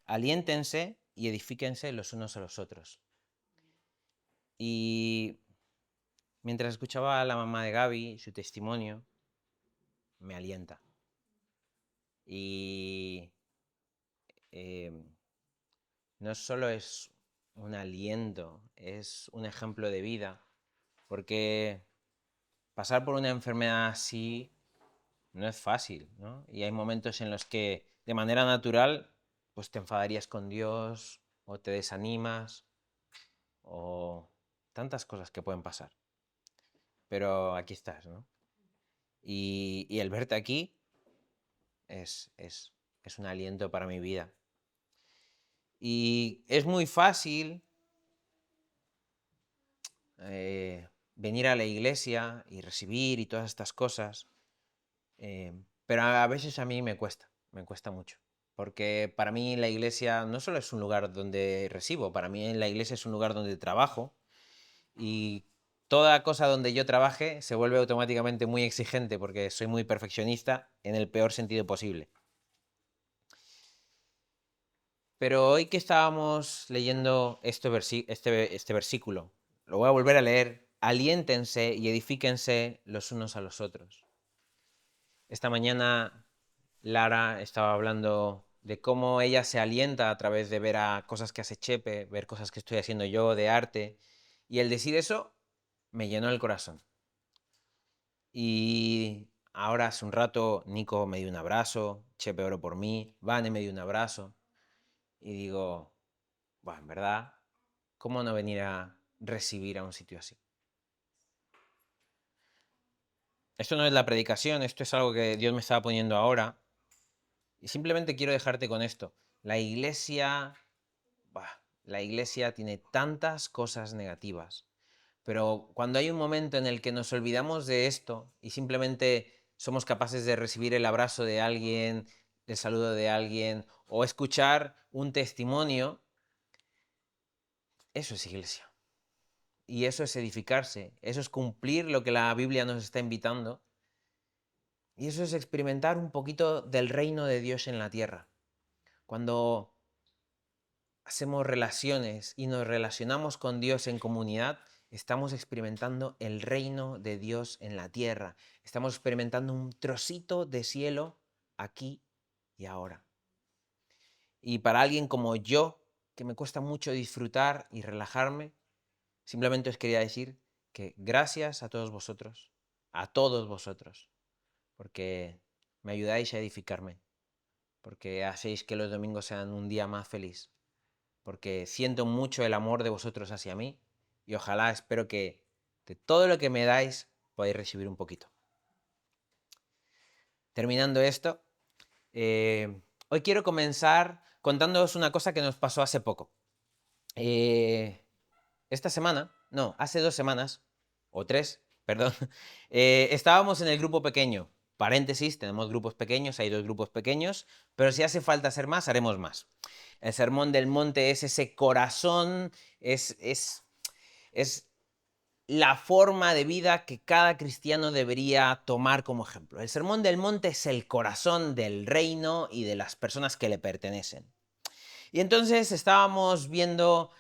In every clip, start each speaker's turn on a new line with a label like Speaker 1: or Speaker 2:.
Speaker 1: aliéntense y edifíquense los unos a los otros. Y mientras escuchaba a la mamá de Gaby, su testimonio, me alienta. Y no solo es un aliento, es un ejemplo de vida, porque pasar por una enfermedad así no es fácil, ¿no? Y hay momentos en los que de manera natural pues te enfadarías con Dios o te desanimas o tantas cosas que pueden pasar. Pero aquí estás, ¿no? Y el verte aquí es un aliento para mi vida. Y es muy fácil venir a la iglesia y recibir y todas estas cosas, pero a veces a mí me cuesta mucho. Porque para mí la iglesia no solo es un lugar donde recibo, para mí la iglesia es un lugar donde trabajo y toda cosa donde yo trabaje se vuelve automáticamente muy exigente porque soy muy perfeccionista en el peor sentido posible. Pero hoy que estábamos leyendo este versículo, lo voy a volver a leer. Aliéntense y edifíquense los unos a los otros. Esta mañana Lara estaba hablando de cómo ella se alienta a través de ver a cosas que hace Chepe, ver cosas que estoy haciendo yo de arte. Y el decir eso me llenó el corazón. Y ahora hace un rato Nico me dio un abrazo, Chepe oró por mí, Vane me dio un abrazo. Y digo, bueno, en verdad, ¿cómo no venir a recibir a un sitio así? Esto no es la predicación, esto es algo que Dios me estaba poniendo ahora. Y simplemente quiero dejarte con esto. La iglesia, la iglesia tiene tantas cosas negativas. Pero cuando hay un momento en el que nos olvidamos de esto y simplemente somos capaces de recibir el abrazo de alguien, el saludo de alguien o escuchar un testimonio, eso es iglesia. Y eso es edificarse, eso es cumplir lo que la Biblia nos está invitando. Y eso es experimentar un poquito del reino de Dios en la tierra. Cuando hacemos relaciones y nos relacionamos con Dios en comunidad, estamos experimentando el reino de Dios en la tierra. Estamos experimentando un trocito de cielo aquí y ahora. Y para alguien como yo, que me cuesta mucho disfrutar y relajarme, simplemente os quería decir que gracias a todos vosotros, porque me ayudáis a edificarme, porque hacéis que los domingos sean un día más feliz, porque siento mucho el amor de vosotros hacia mí y ojalá espero que de todo lo que me dais podáis recibir un poquito. Terminando esto, hoy quiero comenzar contándoos una cosa que nos pasó hace poco. Esta semana, no, hace 2 semanas, o 3, perdón, estábamos en el grupo pequeño. Paréntesis, tenemos grupos pequeños, hay 2 grupos pequeños, pero si hace falta hacer más, haremos más. El Sermón del Monte es ese corazón, es la forma de vida que cada cristiano debería tomar como ejemplo. El Sermón del Monte es el corazón del reino y de las personas que le pertenecen. Y entonces estábamos viendo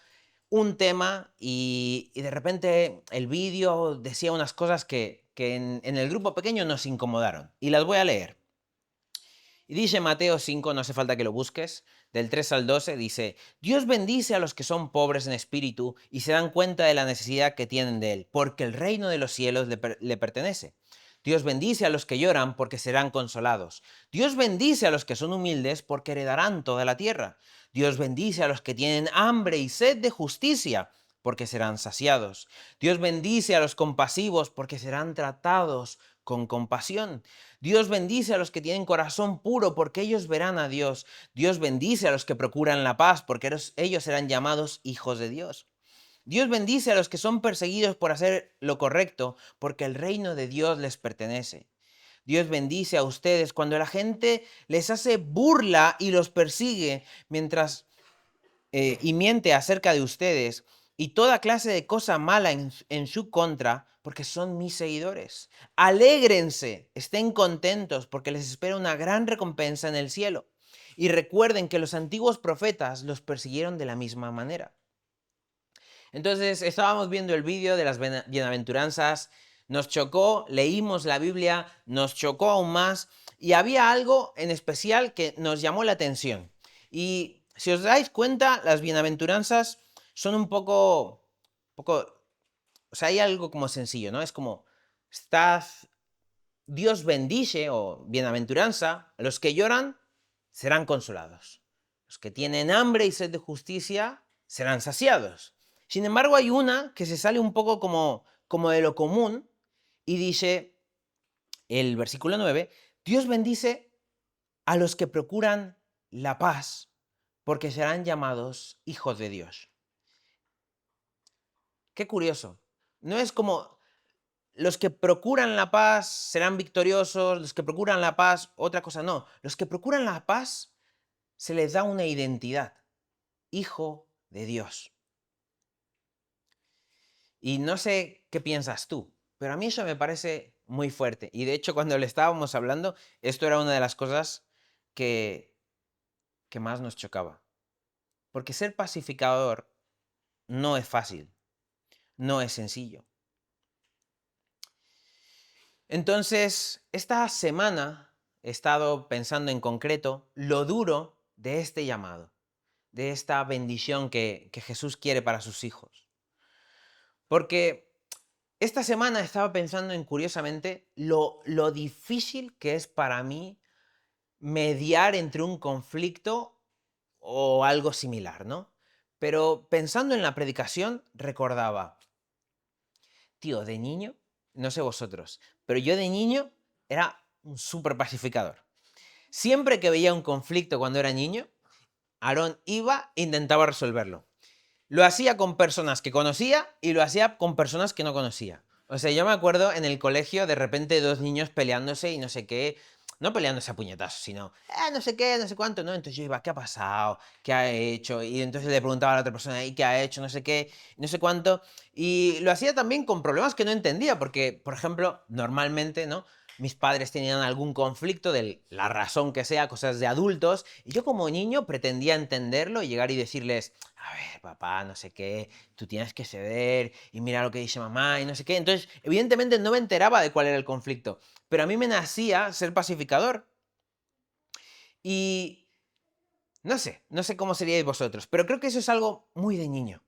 Speaker 1: un tema y de repente el vídeo decía unas cosas que en el grupo pequeño nos incomodaron. Y las voy a leer. Y dice Mateo 5, no hace falta que lo busques, del 3 al 12, dice, Dios bendice a los que son pobres en espíritu y se dan cuenta de la necesidad que tienen de Él, porque el reino de los cielos le pertenece. Dios bendice a los que lloran porque serán consolados. Dios bendice a los que son humildes porque heredarán toda la tierra. Dios bendice a los que tienen hambre y sed de justicia porque serán saciados. Dios bendice a los compasivos porque serán tratados con compasión. Dios bendice a los que tienen corazón puro porque ellos verán a Dios. Dios bendice a los que procuran la paz porque ellos serán llamados hijos de Dios. Dios bendice a los que son perseguidos por hacer lo correcto porque el reino de Dios les pertenece. Dios bendice a ustedes cuando la gente les hace burla y los persigue y miente acerca de ustedes y toda clase de cosa mala en su contra, porque son mis seguidores. Alégrense, estén contentos, porque les espera una gran recompensa en el cielo. Y recuerden que los antiguos profetas los persiguieron de la misma manera. Entonces, estábamos viendo el vídeo de las bienaventuranzas, nos chocó, leímos la Biblia, nos chocó aún más, y había algo en especial que nos llamó la atención. Y si os dais cuenta, las bienaventuranzas son un poco, o sea, hay algo como sencillo, ¿no? Es como, Dios bendice o bienaventuranza, a los que lloran serán consolados. Los que tienen hambre y sed de justicia serán saciados. Sin embargo, hay una que se sale un poco como de lo común y dice, el versículo 9, Dios bendice a los que procuran la paz, porque serán llamados hijos de Dios. Qué curioso. No es como los que procuran la paz serán victoriosos, los que procuran la paz, otra cosa no. Los que procuran la paz se les da una identidad, hijo de Dios. Y no sé qué piensas tú, pero a mí eso me parece muy fuerte. Y de hecho, cuando le estábamos hablando, esto era una de las cosas que, que más nos chocaba. Porque ser pacificador no es fácil, no es sencillo. Entonces, esta semana he estado pensando en concreto lo duro de este llamado, de esta bendición que Jesús quiere para sus hijos. Porque esta semana estaba pensando en, curiosamente, lo difícil que es para mí mediar entre un conflicto o algo similar, ¿no? Pero pensando en la predicación, recordaba, tío, de niño, no sé vosotros, pero yo de niño era un súper pacificador. Siempre que veía un conflicto cuando era niño, Aarón iba e intentaba resolverlo. Lo hacía con personas que conocía y lo hacía con personas que no conocía. O sea, yo me acuerdo en el colegio de repente dos niños peleándose y no sé qué, no peleándose a puñetazos, sino, no sé qué, no sé cuánto, ¿no? Entonces yo iba, ¿qué ha pasado? ¿Qué ha hecho? Y entonces le preguntaba a la otra persona, ¿y qué ha hecho? No sé qué, no sé cuánto. Y lo hacía también con problemas que no entendía, porque, por ejemplo, normalmente, ¿no? Mis padres tenían algún conflicto de la razón que sea, cosas de adultos, y yo como niño pretendía entenderlo y llegar y decirles, a ver, papá, no sé qué, tú tienes que ceder y mira lo que dice mamá y no sé qué. Entonces, evidentemente no me enteraba de cuál era el conflicto, pero a mí me nacía ser pacificador. Y no sé cómo seríais vosotros, pero creo que eso es algo muy de niño.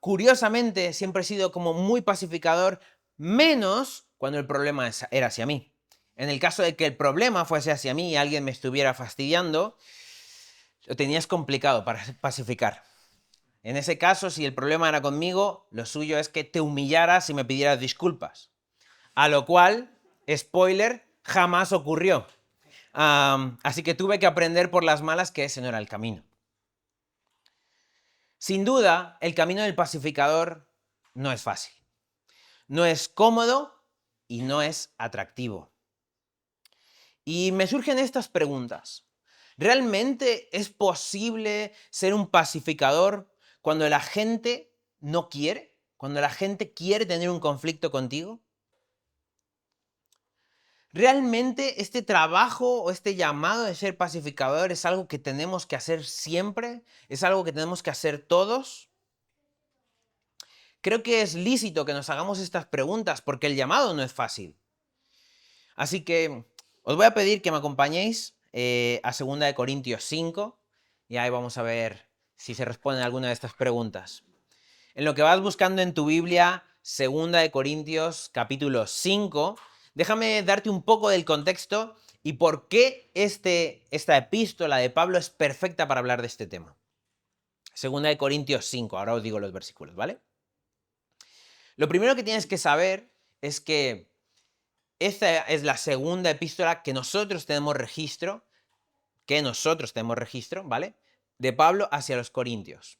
Speaker 1: Curiosamente, siempre he sido como muy pacificador, menos cuando el problema era hacia mí. En el caso de que el problema fuese hacia mí y alguien me estuviera fastidiando, lo tenías complicado para pacificar. En ese caso, si el problema era conmigo, lo suyo es que te humillaras y me pidieras disculpas. A lo cual, spoiler, jamás ocurrió. Así que tuve que aprender por las malas que ese no era el camino. Sin duda, el camino del pacificador no es fácil. No es cómodo y no es atractivo. Y me surgen estas preguntas. ¿Realmente es posible ser un pacificador cuando la gente no quiere? ¿Cuando la gente quiere tener un conflicto contigo? ¿Realmente este trabajo o este llamado de ser pacificador es algo que tenemos que hacer siempre? ¿Es algo que tenemos que hacer todos? Creo que es lícito que nos hagamos estas preguntas porque el llamado no es fácil. Así que os voy a pedir que me acompañéis a 2 Corintios 5 y ahí vamos a ver si se responden alguna de estas preguntas. En lo que vas buscando en tu Biblia, 2 Corintios capítulo 5, déjame darte un poco del contexto y por qué esta epístola de Pablo es perfecta para hablar de este tema. 2 Corintios 5, ahora os digo los versículos, ¿vale? Lo primero que tienes que saber es que esta es la segunda epístola que nosotros tenemos registro, ¿vale? De Pablo hacia los Corintios.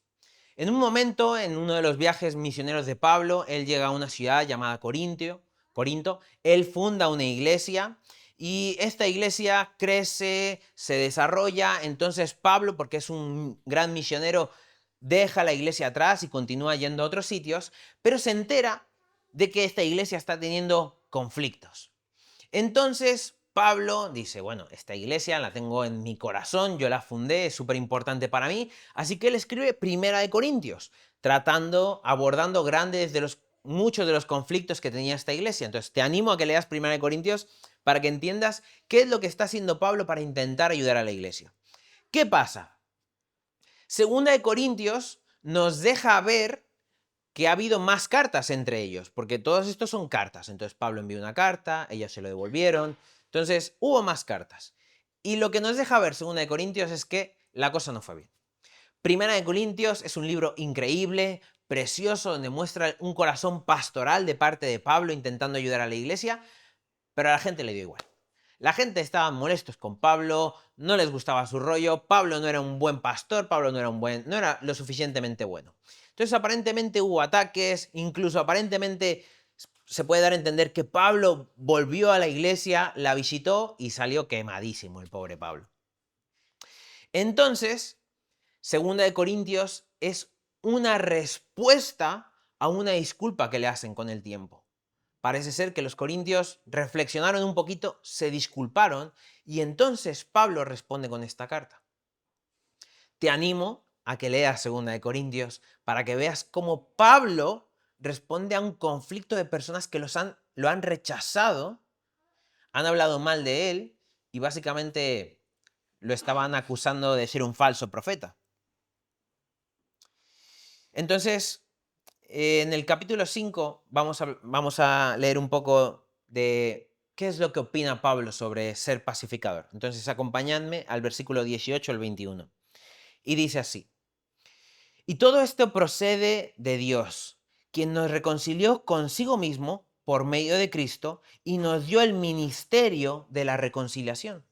Speaker 1: En un momento, en uno de los viajes misioneros de Pablo, él llega a una ciudad llamada Corinto, él funda una iglesia y esta iglesia crece, se desarrolla, entonces Pablo, porque es un gran misionero, deja la iglesia atrás y continúa yendo a otros sitios, pero se entera de que esta iglesia está teniendo conflictos. Entonces, Pablo dice, bueno, esta iglesia la tengo en mi corazón, yo la fundé, es súper importante para mí, así que él escribe Primera de Corintios, abordando muchos de los conflictos que tenía esta iglesia. Entonces te animo a que leas Primera de Corintios para que entiendas qué es lo que está haciendo Pablo para intentar ayudar a la iglesia. ¿Qué pasa? Segunda de Corintios nos deja ver que ha habido más cartas entre ellos, porque todos estos son cartas. Entonces Pablo envió una carta, ellos se lo devolvieron, entonces hubo más cartas. Y lo que nos deja ver Segunda de Corintios es que la cosa no fue bien. Primera de Corintios es un libro increíble, precioso, donde muestra un corazón pastoral de parte de Pablo intentando ayudar a la iglesia, pero a la gente le dio igual. La gente estaba molestos con Pablo, no les gustaba su rollo, Pablo no era un buen pastor, Pablo no era lo suficientemente bueno. Entonces aparentemente hubo ataques, incluso aparentemente se puede dar a entender que Pablo volvió a la iglesia, la visitó y salió quemadísimo el pobre Pablo. Entonces, Segunda de Corintios es una respuesta a una disculpa que le hacen con el tiempo. Parece ser que los corintios reflexionaron un poquito, se disculparon y entonces Pablo responde con esta carta. Te animo a que leas Segunda de Corintios para que veas cómo Pablo responde a un conflicto de personas que lo han rechazado, han hablado mal de él y básicamente lo estaban acusando de ser un falso profeta. Entonces, en el capítulo 5 vamos a leer un poco de qué es lo que opina Pablo sobre ser pacificador. Entonces, acompañadme al versículo 18 al 21. Y dice así: Y todo esto procede de Dios, quien nos reconcilió consigo mismo por medio de Cristo y nos dio el ministerio de la reconciliación.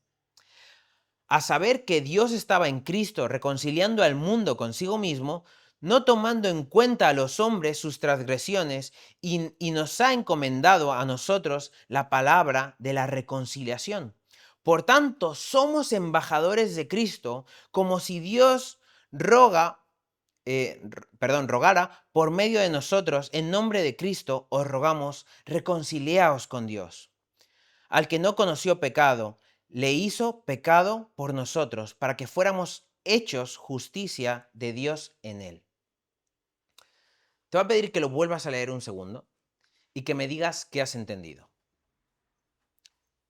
Speaker 1: A saber que Dios estaba en Cristo reconciliando al mundo consigo mismo, no tomando en cuenta a los hombres sus transgresiones, y nos ha encomendado a nosotros la palabra de la reconciliación. Por tanto, somos embajadores de Cristo, como si Dios rogara por medio de nosotros, en nombre de Cristo, os rogamos, reconciliaos con Dios. Al que no conoció pecado, le hizo pecado por nosotros, para que fuéramos hechos justicia de Dios en él. Te voy a pedir que lo vuelvas a leer un segundo y que me digas qué has entendido.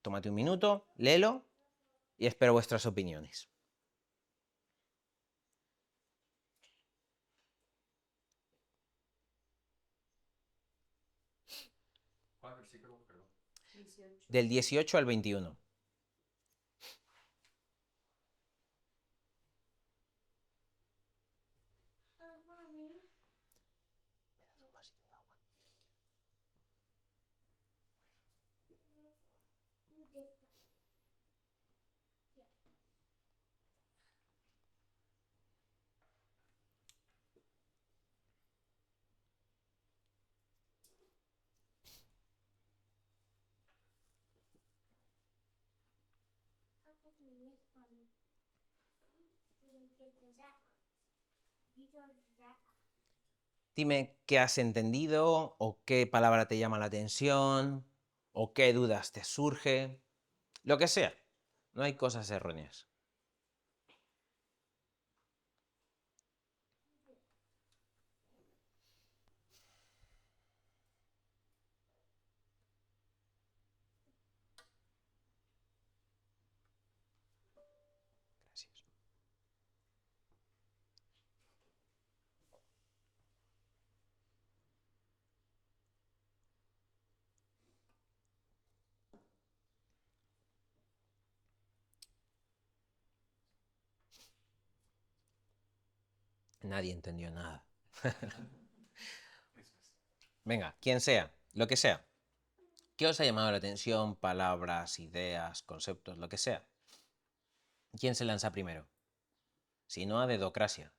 Speaker 1: Tómate un minuto, léelo y espero vuestras opiniones.
Speaker 2: ¿Cuál versículo? Perdón.
Speaker 3: 18.
Speaker 1: Del 18 al 21. Dime qué has entendido o qué palabra te llama la atención o qué dudas te surge. Lo que sea. No hay cosas erróneas. Gracias. Nadie entendió nada. Venga, quien sea, lo que sea. ¿Qué os ha llamado la atención? Palabras, ideas, conceptos, lo que sea. ¿Quién se lanza primero? Si no, a dedocracia.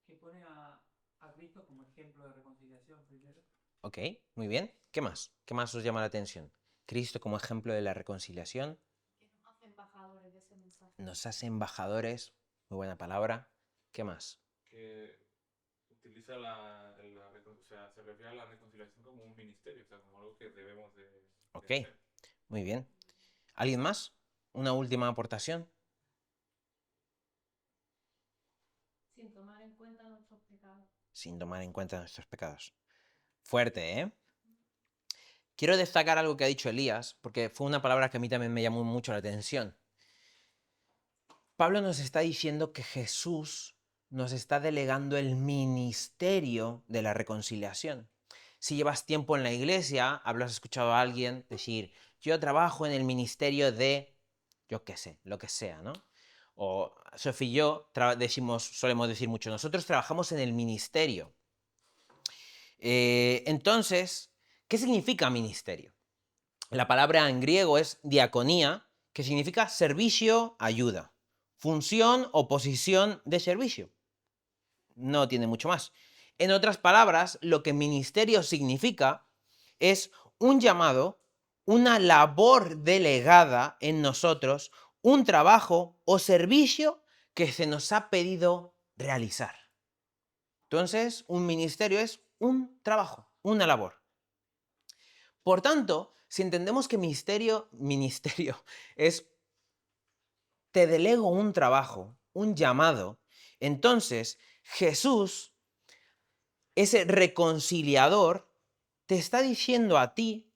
Speaker 2: Que pone a Cristo como ejemplo de reconciliación primero.
Speaker 1: Ok, muy bien. ¿Qué más? ¿Qué más os llama la atención? Cristo como ejemplo de la reconciliación.
Speaker 3: Que nos hace embajadores de ese mensaje.
Speaker 1: Nos hace embajadores. Muy buena palabra. ¿Qué más?
Speaker 4: Que utiliza o sea, se refiere a la reconciliación como un ministerio, o sea, como algo que debemos de
Speaker 1: Ok, muy bien. ¿Alguien más? ¿Una última aportación?
Speaker 3: Sin tomar en cuenta nuestros pecados.
Speaker 1: Sin tomar en cuenta nuestros pecados. Fuerte, ¿eh? Quiero destacar algo que ha dicho Elías, porque fue una palabra que a mí también me llamó mucho la atención. Pablo nos está diciendo que Jesús nos está delegando el ministerio de la reconciliación. Si llevas tiempo en la iglesia, habrás escuchado a alguien decir, yo trabajo en el ministerio de, yo qué sé, lo que sea, ¿no? O Sofía y yo solemos decir mucho, nosotros trabajamos en el ministerio. Entonces, ¿qué significa ministerio? La palabra en griego es diaconía, que significa servicio, ayuda. Función o posición de servicio. No tiene mucho más. En otras palabras, lo que ministerio significa es un llamado, una labor delegada en nosotros, un trabajo o servicio que se nos ha pedido realizar. Entonces, un ministerio es un trabajo, una labor. Por tanto, si entendemos que ministerio es te delego un trabajo, un llamado, entonces Jesús, ese reconciliador, te está diciendo a ti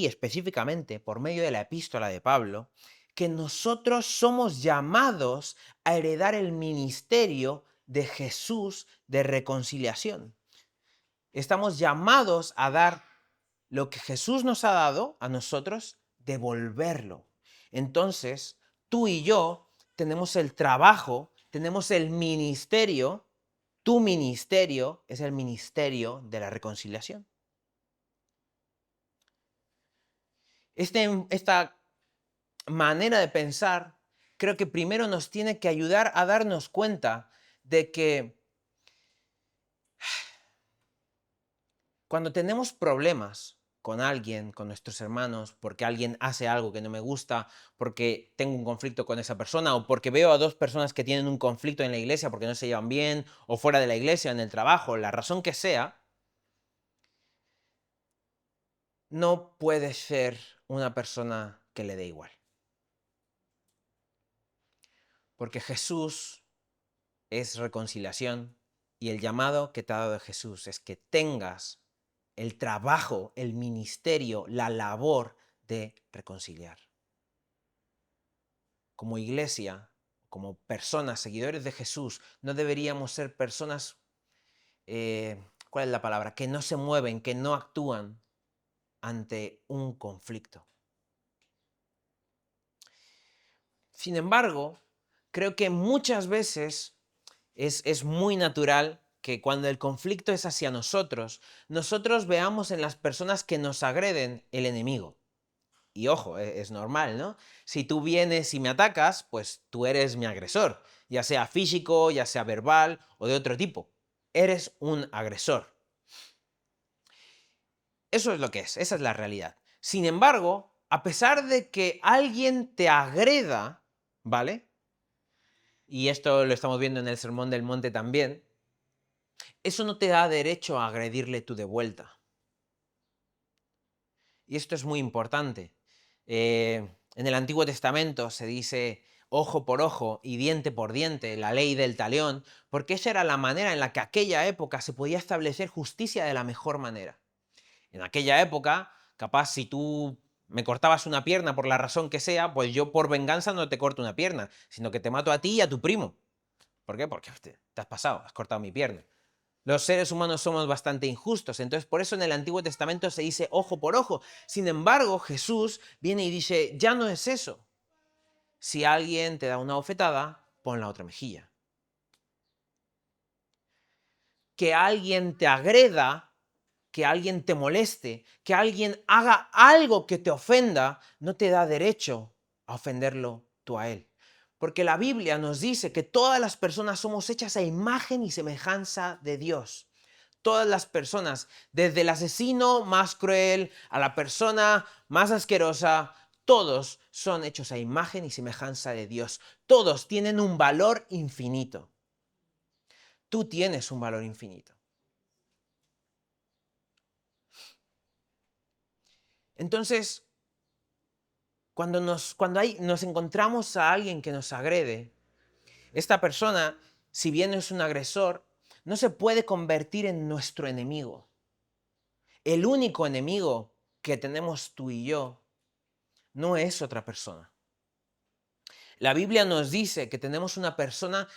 Speaker 1: específicamente, por medio de la epístola de Pablo, que nosotros somos llamados a heredar el ministerio de Jesús de reconciliación. Estamos llamados a dar lo que Jesús nos ha dado a nosotros, devolverlo. Entonces, tú y yo tenemos el trabajo, tenemos el ministerio, tu ministerio es el ministerio de la reconciliación. Esta manera de pensar creo que primero nos tiene que ayudar a darnos cuenta de que cuando tenemos problemas con alguien, con nuestros hermanos, porque alguien hace algo que no me gusta, porque tengo un conflicto con esa persona, o porque veo a dos personas que tienen un conflicto en la iglesia porque no se llevan bien, o fuera de la iglesia, en el trabajo, la razón que sea, no puedes ser una persona que le dé igual. Porque Jesús es reconciliación y el llamado que te ha dado Jesús es que tengas el trabajo, el ministerio, la labor de reconciliar. Como iglesia, como personas, seguidores de Jesús, no deberíamos ser personas, ¿cuál es la palabra? Que no se mueven, que no actúan ante un conflicto. Sin embargo, creo que muchas veces es muy natural que cuando el conflicto es hacia nosotros, nosotros veamos en las personas que nos agreden el enemigo. Y ojo, es normal, ¿no? Si tú vienes y me atacas, pues tú eres mi agresor, ya sea físico, ya sea verbal o de otro tipo. Eres un agresor. Eso es lo que es, esa es la realidad. Sin embargo, a pesar de que alguien te agreda, ¿vale? Y esto lo estamos viendo en el Sermón del Monte también, eso no te da derecho a agredirle tú de vuelta. Y esto es muy importante. En el Antiguo Testamento se dice ojo por ojo y diente por diente, la ley del talión, porque esa era la manera en la que aquella época se podía establecer justicia de la mejor manera. En aquella época, capaz si tú me cortabas una pierna por la razón que sea, pues yo por venganza no te corto una pierna, sino que te mato a ti y a tu primo. ¿Por qué? Porque te has pasado, has cortado mi pierna. Los seres humanos somos bastante injustos, entonces por eso en el Antiguo Testamento se dice ojo por ojo. Sin embargo, Jesús viene y dice, ya no es eso. Si alguien te da una bofetada, pon la otra mejilla. Que alguien te agreda, que alguien te moleste, que alguien haga algo que te ofenda, no te da derecho a ofenderlo tú a él. Porque la Biblia nos dice que todas las personas somos hechas a imagen y semejanza de Dios. Todas las personas, desde el asesino más cruel a la persona más asquerosa, todos son hechos a imagen y semejanza de Dios. Todos tienen un valor infinito. Tú tienes un valor infinito. Entonces, Cuando nos encontramos a alguien que nos agrede, esta persona, si bien es un agresor, no se puede convertir en nuestro enemigo. El único enemigo que tenemos tú y yo no es otra persona. La Biblia nos dice que tenemos una persona,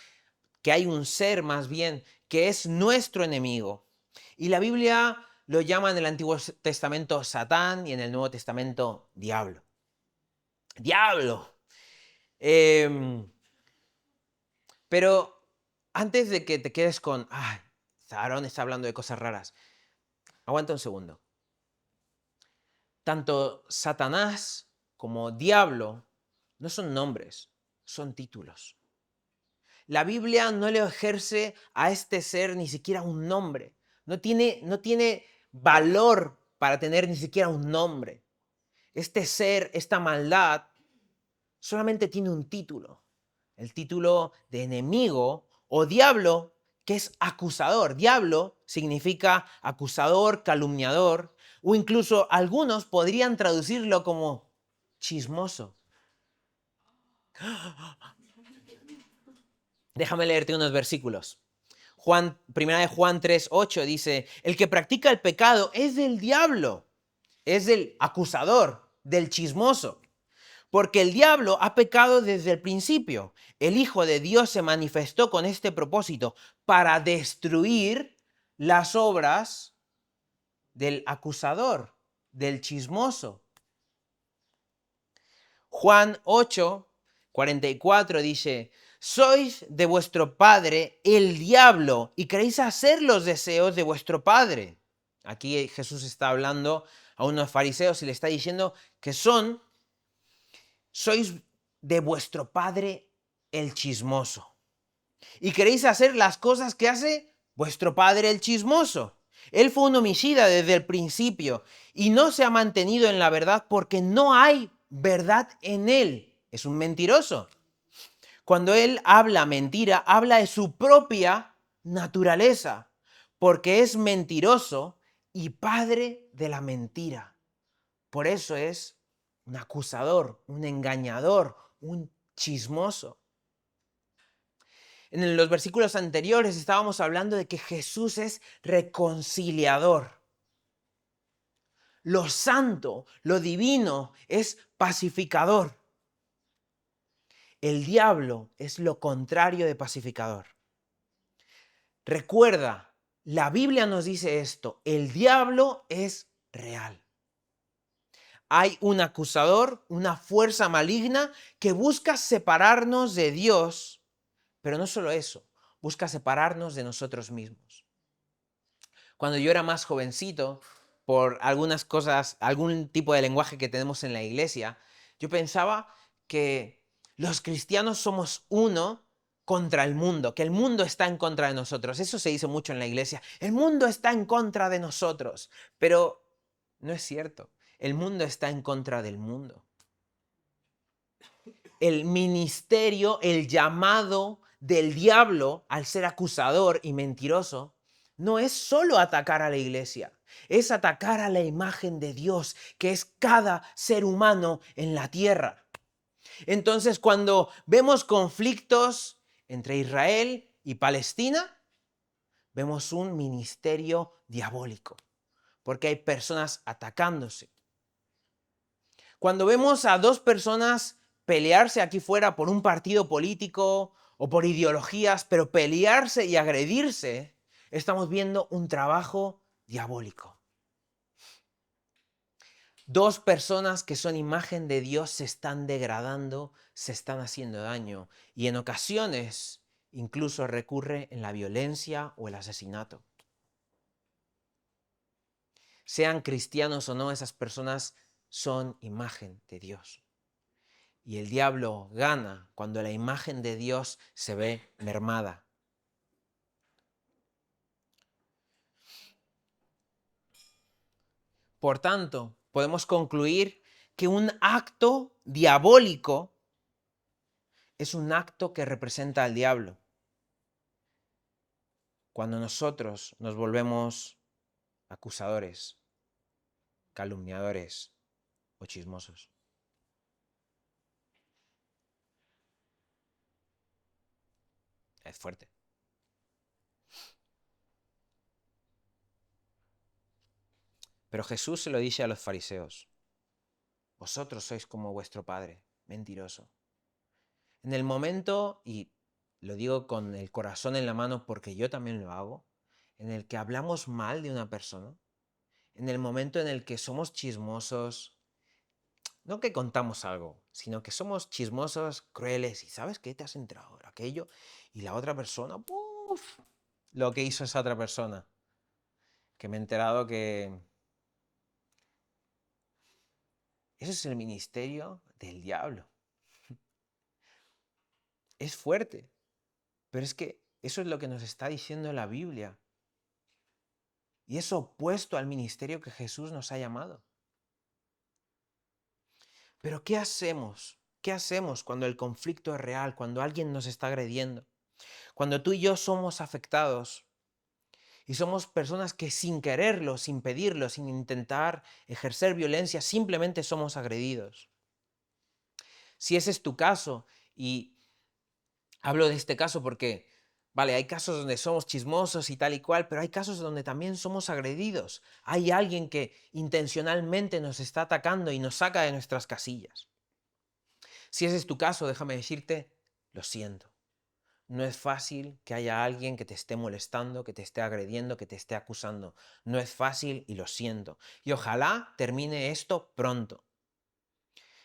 Speaker 1: que hay un ser más bien, que es nuestro enemigo. Y la Biblia lo llama en el Antiguo Testamento Satán y en el Nuevo Testamento diablo. ¡Diablo! Pero antes de que te quedes con, ay, Aarón está hablando de cosas raras, aguanta un segundo. Tanto Satanás como diablo no son nombres, son títulos. La Biblia no le ejerce a este ser ni siquiera un nombre. No tiene valor para tener ni siquiera un nombre. Este ser, esta maldad, solamente tiene un título. El título de enemigo o diablo, que es acusador. Diablo significa acusador, calumniador, o incluso algunos podrían traducirlo como chismoso. Déjame leerte unos versículos. Primera de Juan 3:8 dice, el que practica el pecado es del diablo, es del acusador, del chismoso. Porque el diablo ha pecado desde el principio. El Hijo de Dios se manifestó con este propósito, para destruir las obras del acusador, del chismoso. Juan 8:44 dice, sois de vuestro padre el diablo y queréis hacer los deseos de vuestro padre. Aquí Jesús está hablando a unos fariseos y le está diciendo que sois de vuestro padre el chismoso. Y queréis hacer las cosas que hace vuestro padre el chismoso. Él fue un homicida desde el principio y no se ha mantenido en la verdad porque no hay verdad en él. Es un mentiroso. Cuando él habla mentira, habla de su propia naturaleza, porque es mentiroso y padre de la mentira. Por eso es un acusador, un engañador, un chismoso. En los versículos anteriores estábamos hablando de que Jesús es reconciliador. Lo santo, lo divino, es pacificador. El diablo es lo contrario de pacificador. Recuerda, la Biblia nos dice esto, el diablo es real. Hay un acusador, una fuerza maligna que busca separarnos de Dios, pero no solo eso, busca separarnos de nosotros mismos. Cuando yo era más jovencito, por algunas cosas, algún tipo de lenguaje que tenemos en la iglesia, yo pensaba que los cristianos somos uno contra el mundo, que el mundo está en contra de nosotros. Eso se dice mucho en la iglesia. El mundo está en contra de nosotros, pero no es cierto. El mundo está en contra del mundo. El ministerio, el llamado del diablo al ser acusador y mentiroso, no es solo atacar a la iglesia, es atacar a la imagen de Dios, que es cada ser humano en la tierra. Entonces, cuando vemos conflictos entre Israel y Palestina, vemos un ministerio diabólico, porque hay personas atacándose. Cuando vemos a dos personas pelearse aquí fuera por un partido político o por ideologías, pero pelearse y agredirse, estamos viendo un trabajo diabólico. Dos personas que son imagen de Dios se están degradando, se están haciendo daño y en ocasiones incluso recurre en la violencia o el asesinato. Sean cristianos o no, esas personas son imagen de Dios. Y el diablo gana cuando la imagen de Dios se ve mermada. Por tanto, podemos concluir que un acto diabólico es un acto que representa al diablo. Cuando nosotros nos volvemos acusadores, calumniadores o chismosos. Es fuerte. Pero Jesús se lo dice a los fariseos. Vosotros sois como vuestro padre, mentiroso. En el momento, y lo digo con el corazón en la mano porque yo también lo hago, en el que hablamos mal de una persona, en el momento en el que somos chismosos, no que contamos algo, sino que somos chismosos, crueles, y ¿sabes qué? Te has enterado de aquello, y la otra persona, ¡puf! Lo que hizo esa otra persona, que me he enterado que eso es el ministerio del diablo. Es fuerte, pero es que eso es lo que nos está diciendo la Biblia. Y es opuesto al ministerio que Jesús nos ha llamado. Pero ¿qué hacemos? ¿Qué hacemos cuando el conflicto es real, cuando alguien nos está agrediendo? Cuando tú y yo somos afectados y somos personas que sin quererlo, sin pedirlo, sin intentar ejercer violencia, simplemente somos agredidos. Si ese es tu caso, y hablo de este caso porque, vale, hay casos donde somos chismosos y tal y cual, pero hay casos donde también somos agredidos. Hay alguien que intencionalmente nos está atacando y nos saca de nuestras casillas. Si ese es tu caso, déjame decirte, lo siento. No es fácil que haya alguien que te esté molestando, que te esté agrediendo, que te esté acusando. No es fácil y lo siento. Y ojalá termine esto pronto.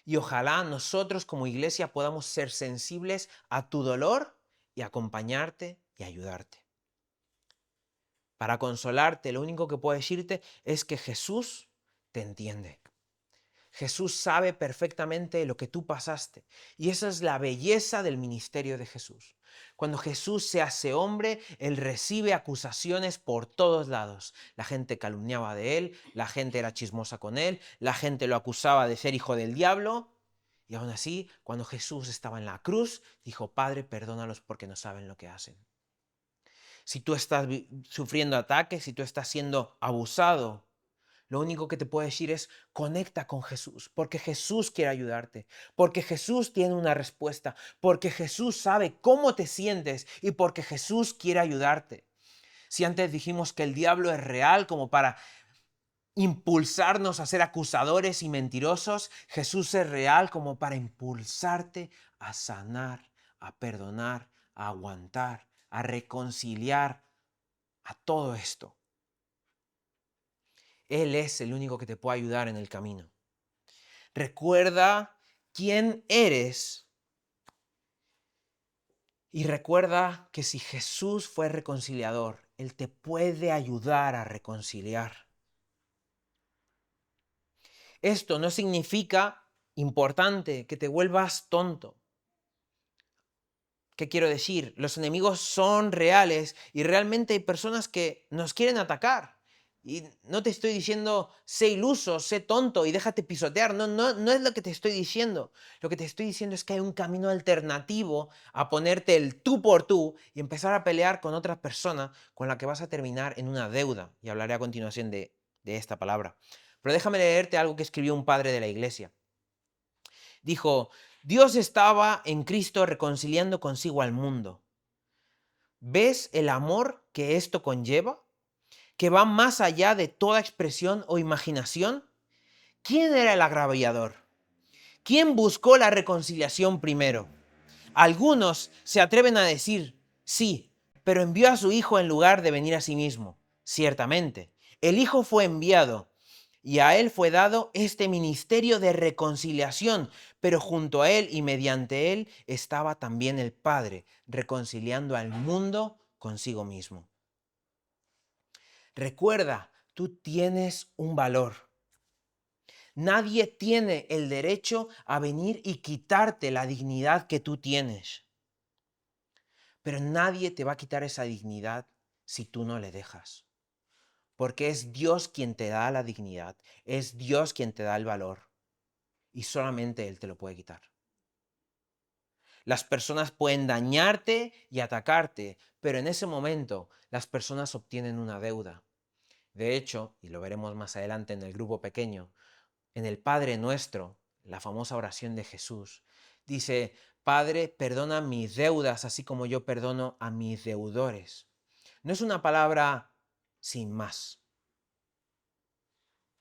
Speaker 1: Y ojalá nosotros como iglesia podamos ser sensibles a tu dolor y acompañarte y ayudarte. Para consolarte, lo único que puedo decirte es que Jesús te entiende. Jesús sabe perfectamente lo que tú pasaste. Y esa es la belleza del ministerio de Jesús. Cuando Jesús se hace hombre, Él recibe acusaciones por todos lados. La gente calumniaba de Él, la gente era chismosa con Él, la gente lo acusaba de ser hijo del diablo. Y aún así, cuando Jesús estaba en la cruz, dijo, Padre, perdónalos porque no saben lo que hacen. Si tú estás sufriendo ataques, si tú estás siendo abusado, lo único que te puedo decir es conecta con Jesús, porque Jesús quiere ayudarte, porque Jesús tiene una respuesta, porque Jesús sabe cómo te sientes y porque Jesús quiere ayudarte. Si antes dijimos que el diablo es real como para impulsarnos a ser acusadores y mentirosos, Jesús es real como para impulsarte a sanar, a perdonar, a aguantar, a reconciliar, a todo esto. Él es el único que te puede ayudar en el camino. Recuerda quién eres y recuerda que si Jesús fue reconciliador, Él te puede ayudar a reconciliar. Esto no significa, importante, que te vuelvas tonto. ¿Qué quiero decir? Los enemigos son reales y realmente hay personas que nos quieren atacar. Y no te estoy diciendo, sé iluso, sé tonto y déjate pisotear. No es lo que te estoy diciendo. Lo que te estoy diciendo es que hay un camino alternativo a ponerte el tú por tú y empezar a pelear con otra persona con la que vas a terminar en una deuda. Y hablaré a continuación de esta palabra. Pero déjame leerte algo que escribió un padre de la iglesia. Dijo, Dios estaba en Cristo reconciliando consigo al mundo. ¿Ves el amor que esto conlleva? Que va más allá de toda expresión o imaginación. ¿Quién era el agraviador? ¿Quién buscó la reconciliación primero? Algunos se atreven a decir, sí, pero envió a su Hijo en lugar de venir a sí mismo. Ciertamente, el Hijo fue enviado y a él fue dado este ministerio de reconciliación, pero junto a él y mediante él estaba también el Padre, reconciliando al mundo consigo mismo. Recuerda, tú tienes un valor. Nadie tiene el derecho a venir y quitarte la dignidad que tú tienes. Pero nadie te va a quitar esa dignidad si tú no le dejas. Porque es Dios quien te da la dignidad, es Dios quien te da el valor. Y solamente Él te lo puede quitar. Las personas pueden dañarte y atacarte, pero en ese momento las personas obtienen una deuda. De hecho, y lo veremos más adelante en el grupo pequeño, en el Padre Nuestro, la famosa oración de Jesús, dice, Padre, perdona mis deudas, así como yo perdono a mis deudores. No es una palabra sin más.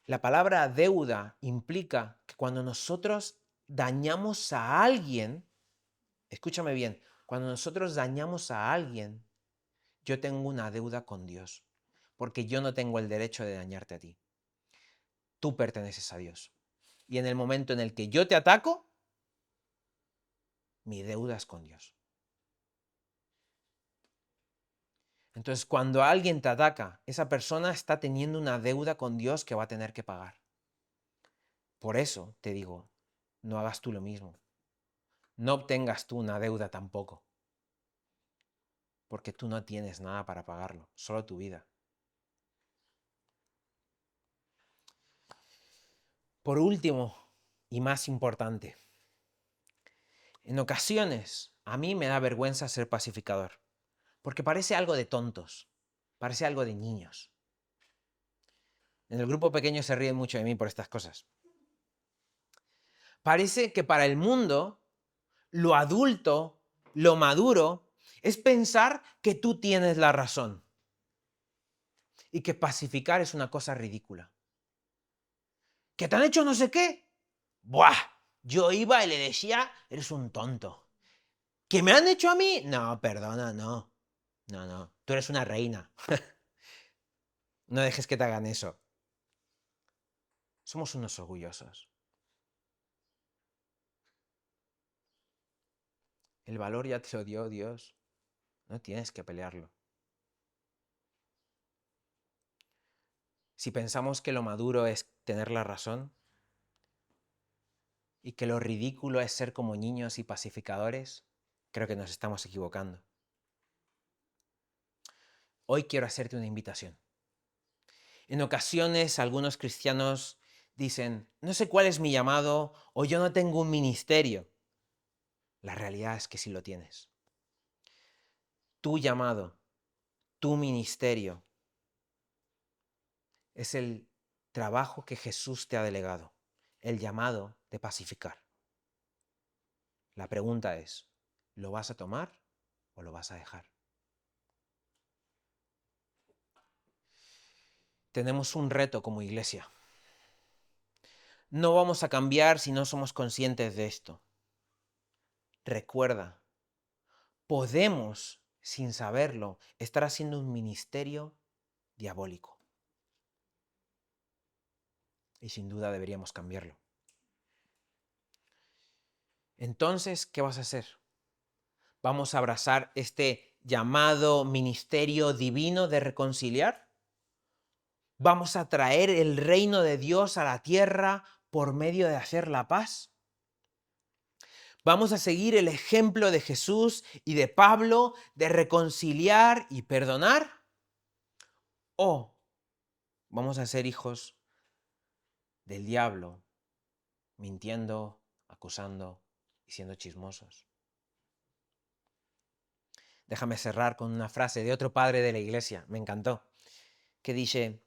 Speaker 1: La palabra deuda implica que cuando nosotros dañamos a alguien, escúchame bien, cuando nosotros dañamos a alguien, yo tengo una deuda con Dios, porque yo no tengo el derecho de dañarte a ti. Tú perteneces a Dios. Y en el momento en el que yo te ataco, mi deuda es con Dios. Entonces, cuando alguien te ataca, esa persona está teniendo una deuda con Dios que va a tener que pagar. Por eso te digo, no hagas tú lo mismo. No obtengas tú una deuda tampoco. Porque tú no tienes nada para pagarlo, solo tu vida. Por último, y más importante, en ocasiones a mí me da vergüenza ser pacificador, porque parece algo de tontos, parece algo de niños. En el grupo pequeño se ríen mucho de mí por estas cosas. Parece que para el mundo lo adulto, lo maduro, es pensar que tú tienes la razón y que pacificar es una cosa ridícula. ¿Que te han hecho no sé qué? ¡Buah! Yo iba y le decía, eres un tonto. ¿Que me han hecho a mí? No, perdona, no. No. Tú eres una reina. No dejes que te hagan eso. Somos unos orgullosos. El valor ya te lo dio Dios. No tienes que pelearlo. Si pensamos que lo maduro es tener la razón y que lo ridículo es ser como niños y pacificadores, creo que nos estamos equivocando. Hoy quiero hacerte una invitación. En ocasiones algunos cristianos dicen, no sé cuál es mi llamado o yo no tengo un ministerio. La realidad es que sí lo tienes. Tu llamado, tu ministerio, es el trabajo que Jesús te ha delegado, el llamado de pacificar. La pregunta es, ¿lo vas a tomar o lo vas a dejar? Tenemos un reto como iglesia. No vamos a cambiar si no somos conscientes de esto. Recuerda, podemos, sin saberlo, estar haciendo un ministerio diabólico. Y sin duda deberíamos cambiarlo. Entonces, ¿qué vas a hacer? ¿Vamos a abrazar este llamado ministerio divino de reconciliar? ¿Vamos a traer el reino de Dios a la tierra por medio de hacer la paz? ¿Vamos a seguir el ejemplo de Jesús y de Pablo de reconciliar y perdonar? ¿O vamos a ser hijos del diablo, mintiendo, acusando y siendo chismosos? Déjame cerrar con una frase de otro padre de la iglesia, me encantó, que dice,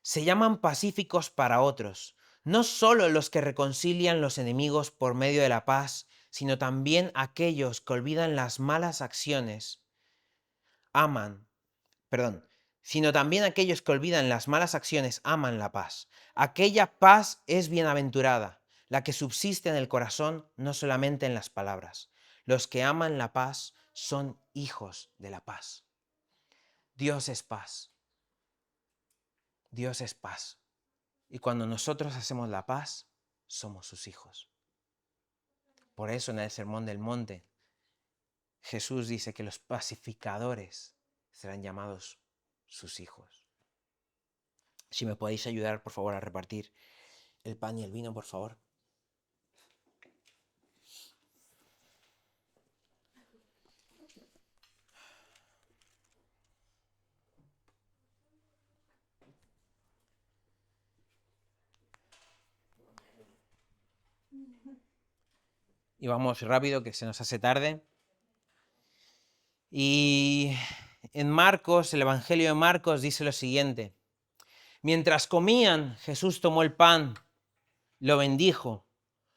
Speaker 1: se llaman pacíficos para otros, no solo los que reconcilian los enemigos por medio de la paz, sino también aquellos que olvidan las malas acciones, sino también aquellos que olvidan las malas acciones aman la paz. Aquella paz es bienaventurada, la que subsiste en el corazón, no solamente en las palabras. Los que aman la paz son hijos de la paz. Dios es paz. Dios es paz. Y cuando nosotros hacemos la paz, somos sus hijos. Por eso en el Sermón del Monte, Jesús dice que los pacificadores serán llamados sus hijos. Si me podéis ayudar, por favor, a repartir el pan y el vino, por favor. Y vamos rápido, que se nos hace tarde. Y en Marcos, el Evangelio de Marcos dice lo siguiente. Mientras comían, Jesús tomó el pan, lo bendijo,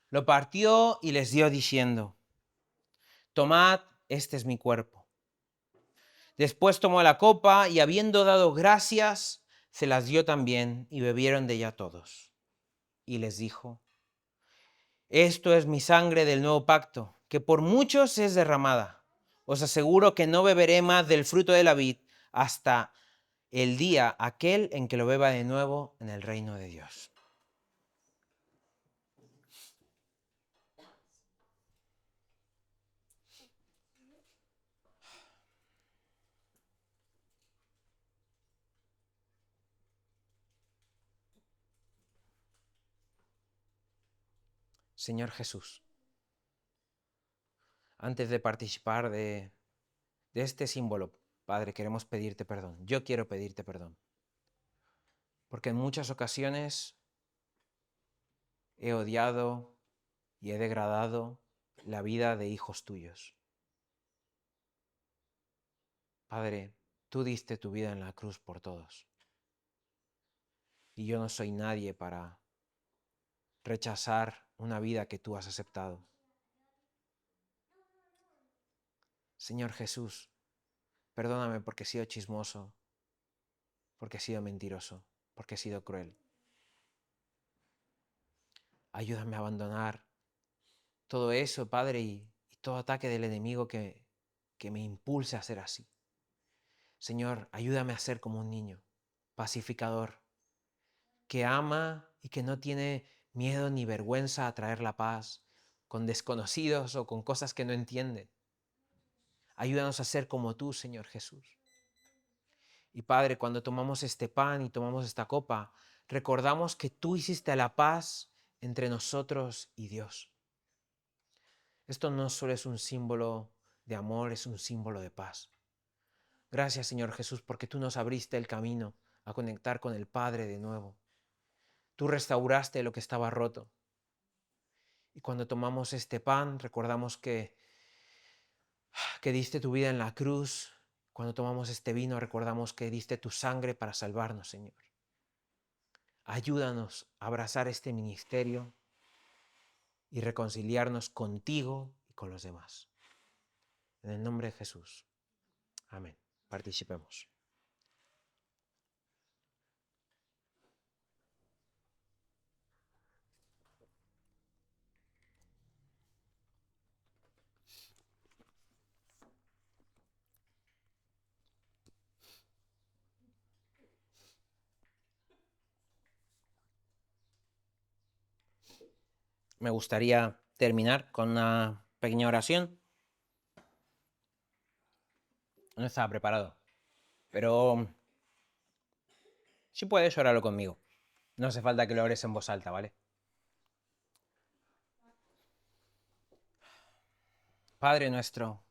Speaker 1: lo partió y les dio diciendo, tomad, este es mi cuerpo. Después tomó la copa y habiendo dado gracias, se las dio también y bebieron de ella todos. Y les dijo, esto es mi sangre del nuevo pacto, que por muchos es derramada. Os aseguro que no beberé más del fruto de la vid hasta el día aquel en que lo beba de nuevo en el reino de Dios. Señor Jesús, antes de participar de este símbolo, Padre, queremos pedirte perdón. Yo quiero pedirte perdón. Porque en muchas ocasiones he odiado y he degradado la vida de hijos tuyos. Padre, tú diste tu vida en la cruz por todos. Y yo no soy nadie para rechazar una vida que tú has aceptado. Señor Jesús, perdóname porque he sido chismoso, porque he sido mentiroso, porque he sido cruel. Ayúdame a abandonar todo eso, Padre, y todo ataque del enemigo que me impulse a ser así. Señor, ayúdame a ser como un niño, pacificador, que ama y que no tiene miedo ni vergüenza a traer la paz con desconocidos o con cosas que no entienden. Ayúdanos a ser como tú, Señor Jesús. Y Padre, cuando tomamos este pan y tomamos esta copa, recordamos que tú hiciste la paz entre nosotros y Dios. Esto no solo es un símbolo de amor, es un símbolo de paz. Gracias, Señor Jesús, porque tú nos abriste el camino a conectar con el Padre de nuevo. Tú restauraste lo que estaba roto. Y cuando tomamos este pan, recordamos que diste tu vida en la cruz. Cuando tomamos este vino, recordamos que diste tu sangre para salvarnos, Señor. Ayúdanos a abrazar este ministerio y reconciliarnos contigo y con los demás. En el nombre de Jesús. Amén. Participemos. Me gustaría terminar con una pequeña oración. No estaba preparado, pero si puedes, óralo conmigo. No hace falta que lo ores en voz alta, ¿vale? Padre nuestro,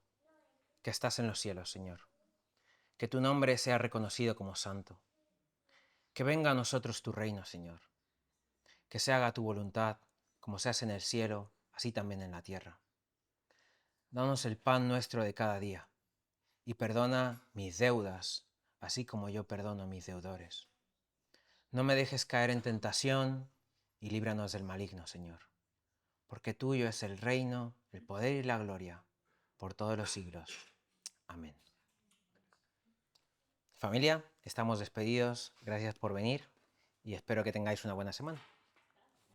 Speaker 1: que estás en los cielos, Señor, que tu nombre sea reconocido como santo. Que venga a nosotros tu reino, Señor. Que se haga tu voluntad, como se hace en el cielo, así también en la tierra. Danos el pan nuestro de cada día, y perdona mis deudas, así como yo perdono a mis deudores. No me dejes caer en tentación, y líbranos del maligno, Señor. Porque tuyo es el reino, el poder y la gloria, por todos los siglos. Amén. Familia, estamos despedidos. Gracias por venir y espero que tengáis una buena semana.